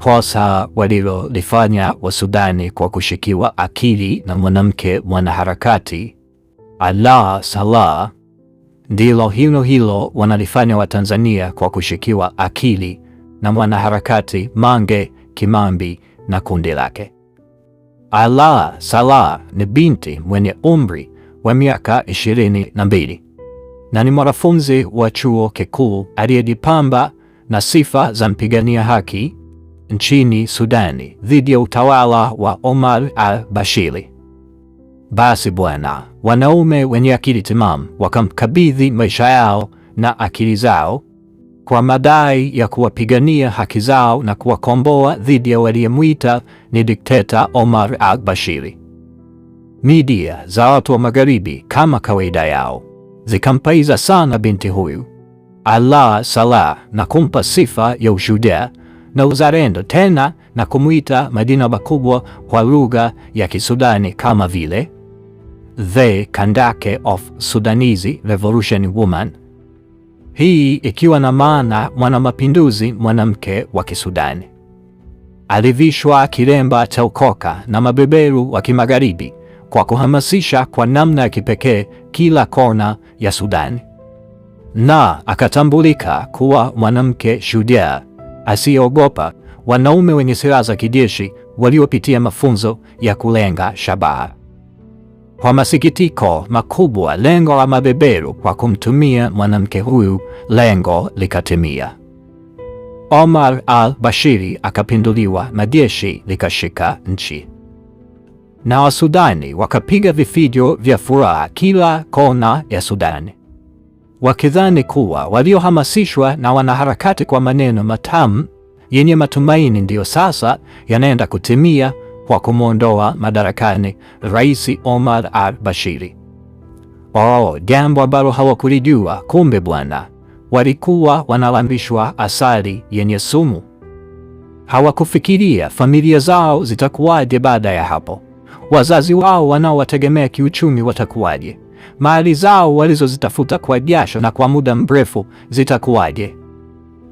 kosa walilolifanya Wasudani kwa kushikiwa akili na mwanamke mwanaharakati Alaa Saleh ndilo hilo hilo wanalifanya Watanzania kwa kushikiwa akili na mwanaharakati Mange Kimambi na kundi lake. Alaa Saleh ni binti mwenye umri wa miaka 22 na ni mwanafunzi wa chuo kikuu aliyejipamba na sifa za mpigania haki nchini Sudani dhidi ya utawala wa Omar al-Bashir. Basi bwana, wanaume wenye akili timamu wakamkabidhi maisha yao na akili zao kwa madai ya kuwapigania haki zao na kuwakomboa dhidi ya waliyemwita ni dikteta Omar al-Bashir. Media za watu wa magharibi kama kawaida yao zikampaiza sana binti huyu Alaa Saleh na kumpa sifa ya ushujaa na uzalendo, tena na kumuita majina makubwa kwa lugha ya Kisudani kama vile the Kandake of Sudanese Revolution Woman, hii ikiwa na maana mwanamapinduzi mwanamke wa Kisudani. Alivishwa kilemba cha ukoka na mabeberu wa kimagharibi kwa kuhamasisha kwa namna ya kipekee kila kona ya Sudani, na akatambulika kuwa mwanamke shujaa asiyeogopa wanaume wenye silaha za kijeshi waliopitia mafunzo ya kulenga shabaha. Kwa masikitiko makubwa, lengo la mabeberu kwa kumtumia mwanamke huyu, lengo likatimia. Omar al-Bashir akapinduliwa na jeshi likashika nchi, na Wasudani wakapiga vifijo vya furaha kila kona ya Sudani, wakidhani kuwa waliohamasishwa na wanaharakati kwa maneno matamu yenye matumaini ndiyo sasa yanaenda kutimia kwa kumwondoa madarakani Rais Omar al-Bashir. Jambo ambalo hawakulijua, kumbe bwana, walikuwa wanalambishwa asali yenye sumu. Hawakufikiria familia zao zitakuwaje baada ya hapo, wazazi wao wanaowategemea kiuchumi watakuwaje, mali zao walizozitafuta kwa jasho na kwa muda mrefu zitakuwaje.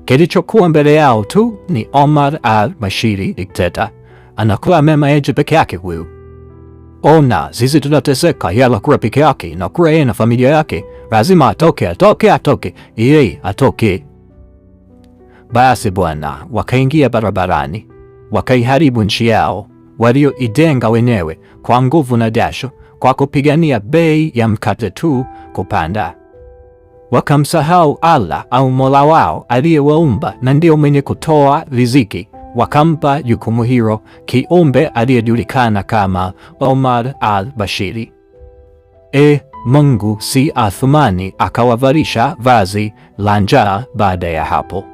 Kilichokuwa mbele yao tu ni Omar al-Bashir dikteta, anakula mema yeje peke yake huyu. Ona, sisi tunateseka, yala kura peke yake na kura yeye na familia yake, lazima atoke, yeye atoke. Basi bwana, wakaingia barabarani, wakaiharibu nchi yao walioijenga wenyewe kwa nguvu na jasho, kwa kupigania bei ya mkate tu kupanda. Wakamsahau Allah au Mola wao aliyewaumba na ndio mwenye kutoa riziki, wakampa jukumu hilo kiumbe aliyejulikana kama Omar al-Bashir. Mungu si Athumani akawavalisha vazi la njaa. Baada ya hapo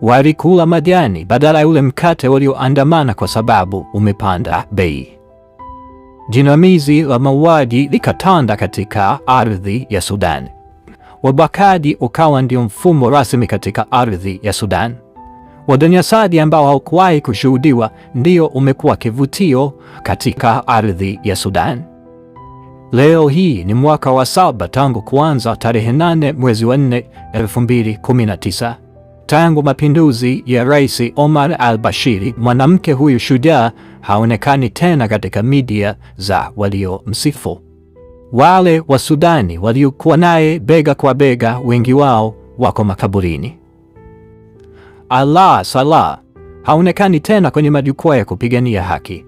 walikula majani badala ya ule mkate walioandamana kwa sababu umepanda bei. Jinamizi la mauaji likatanda katika ardhi ya Sudan. Ubakaji ukawa ndio mfumo rasmi katika ardhi ya Sudan. Unyanyasaji ambao haukuwahi kushuhudiwa ndio umekuwa kivutio katika ardhi ya Sudan. Leo hii ni mwaka wa 7 tangu kuanza tarehe 8 mwezi wa 4 2019, tangu mapinduzi ya Rais Omar al-Bashir. Mwanamke huyu shujaa haonekani tena katika media za waliomsifu. Wale wa Sudani waliokuwa naye bega kwa bega, wengi wao wako makaburini. Alaa Saleh haonekani tena kwenye majukwaa ya kupigania haki.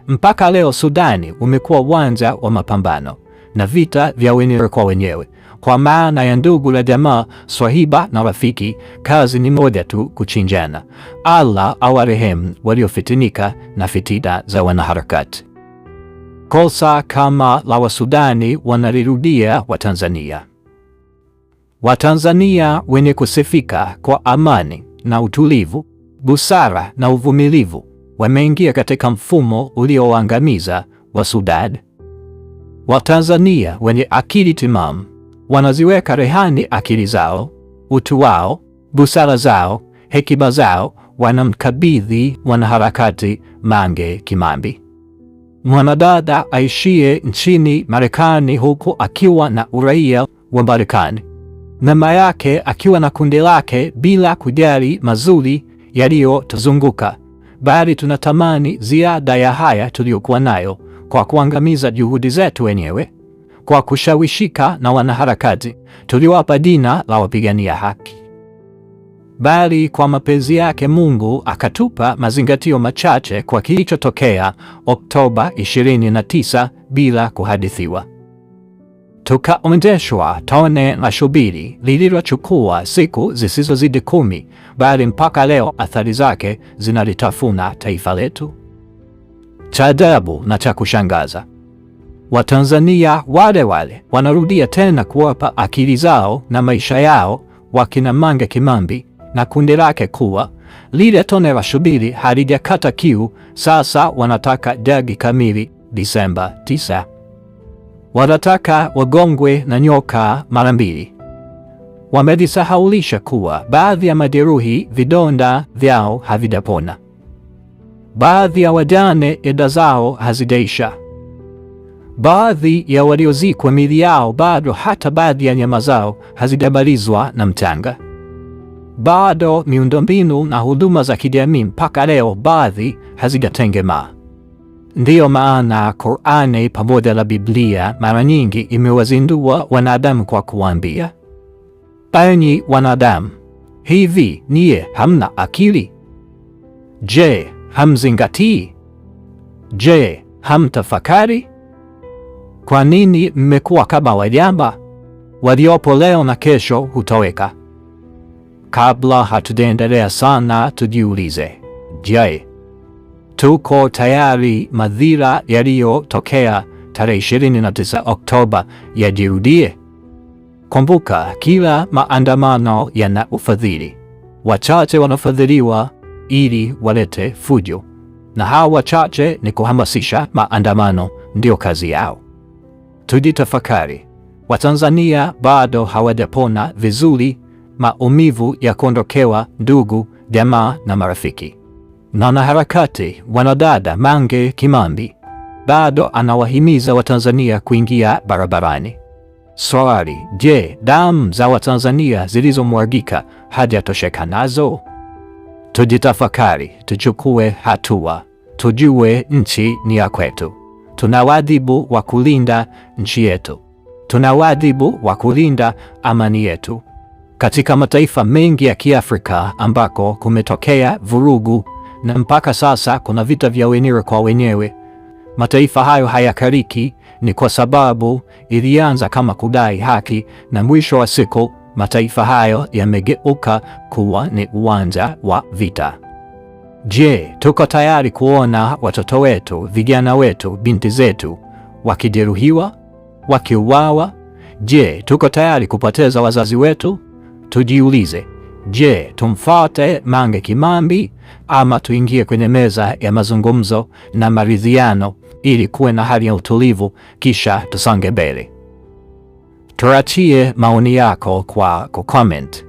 Mpaka leo Sudani umekuwa uwanja wa mapambano na vita vya wenyewe kwa wenyewe, kwa maana ya ndugu la jamaa, swahiba na rafiki. Kazi ni moja tu, kuchinjana. Allah awarehemu waliofitinika na fitina za wanaharakati. Kosa kama la Wasudani wanalirudia Watanzania. Watanzania wenye kusifika kwa amani na utulivu, busara na uvumilivu wameingia katika mfumo ulioangamiza wa Sudan. Watanzania wenye akili timamu wanaziweka rehani akili zao, utu wao, busara zao, hekima zao, wanamkabidhi mwanaharakati Mange Kimambi, mwanadada aishie nchini Marekani huku akiwa na uraia wa Marekani, mama yake akiwa na kundi lake, bila kujali mazuri yaliyotuzunguka, bali tunatamani ziada ya haya tuliyokuwa nayo kwa kuangamiza juhudi zetu wenyewe, kwa kushawishika na wanaharakati tuliowapa jina la wapigania haki. Bali kwa mapenzi yake Mungu akatupa mazingatio machache kwa kilichotokea Oktoba 29 bila kuhadithiwa. Tukaondeshwa tone la shubiri lililochukua siku zisizozidi 10, bali mpaka leo athari zake zinalitafuna taifa letu. Cha ajabu na cha kushangaza, Watanzania wale wale wanarudia tena kuwapa akili zao na maisha yao wakina Mange Kimambi na kundi lake kuwa lile tone la shubiri halijakata kiu. Sasa wanataka jagi kamili Disemba 9. Wanataka wagongwe na nyoka mara mbili. Wamejisahaulisha kuwa baadhi ya majeruhi vidonda vyao havijapona. Baadhi ya wajane eda zao hazijaisha. Baadhi ya waliozikwa miili yao bado, hata baadhi ya nyama zao hazijamalizwa na mchanga. Bado miundombinu na huduma za kijamii mpaka leo baadhi hazijatengemaa. Ndiyo maana Qur'ani pamoja na Biblia mara nyingi imewazindua wanadamu kwa kuambia, enyi wanadamu, hivi nyie hamna akili? Je, hamzingatii? Je, hamtafakari? Kwa nini mmekuwa kama wanyama waliopo leo na kesho hutoweka? Kabla hatujaendelea sana, tujiulize, je, tuko tayari madhira yaliyotokea tarehe 29 Oktoba yajirudie? Kumbuka, kila maandamano yana ufadhili. Wachache wanafadhiliwa ili walete fujo, na hawa wachache ni kuhamasisha maandamano, ndio kazi yao. Tujitafakari. Watanzania bado hawajapona vizuri maumivu ya kuondokewa ndugu, jamaa na marafiki. Na wanaharakati wanadada Mange Kimambi bado anawahimiza Watanzania kuingia barabarani. Swali, je, damu za Watanzania zilizomwagika hajatosheka nazo? Tujitafakari, tuchukue hatua, tujue nchi ni ya kwetu. Tuna wajibu wa kulinda nchi yetu. Tuna wajibu wa kulinda amani yetu. Katika mataifa mengi ya Kiafrika ambako kumetokea vurugu na mpaka sasa kuna vita vya wenyewe kwa wenyewe, mataifa hayo hayakariki ni kwa sababu ilianza kama kudai haki, na mwisho wa siku mataifa hayo yamegeuka kuwa ni uwanja wa vita. Je, tuko tayari kuona watoto wetu, vijana wetu, binti zetu wakijeruhiwa, wakiuawa? Je, tuko tayari kupoteza wazazi wetu? Tujiulize, je, tumfuate Mange Kimambi ama tuingie kwenye meza ya mazungumzo na maridhiano ili kuwe na hali ya utulivu, kisha tusonge mbele? Tuachie maoni yako kwa comment.